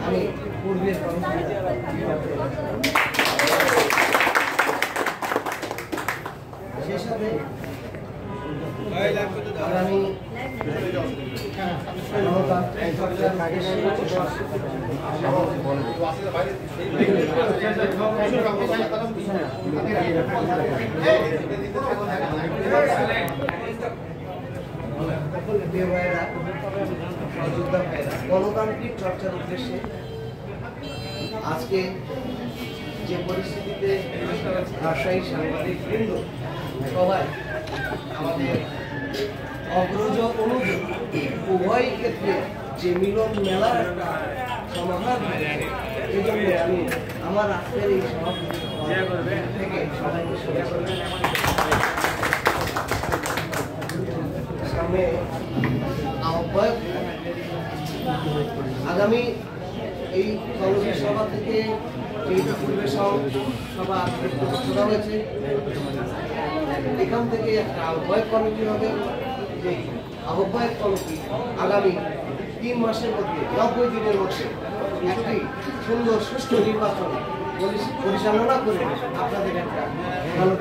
আমি পূর্বের সে সাথে আগামী গণতান্ত্রিক চর্চার উদ্দেশ্যে আজকে যে পরিস্থিতিতে রাজশাহী সাংবাদিক বৃন্দ সবাই আমাদের অগ্রজ অনুজ উভয় ক্ষেত্রে যে মিলন মেলার একটা সমাধান এই জন্য আমি আমার আজকের এই সমাবেশ থেকে সবাইকে শুভেচ্ছা সামনে আহ্বায়ক আগামী এই কমিটির সভা থেকে যেহেতু পূর্বে সভা করা হয়েছে এখান থেকে একটা আহ্বায়ক কমিটি হবে যে আহ্বায়ক কমিটি আগামী 3 মাসের মধ্যে 90 দিনের মধ্যে একটি সুন্দর সুষ্ঠু নির্বাচন পরিচালনা করে আপনাদের একটা ভালো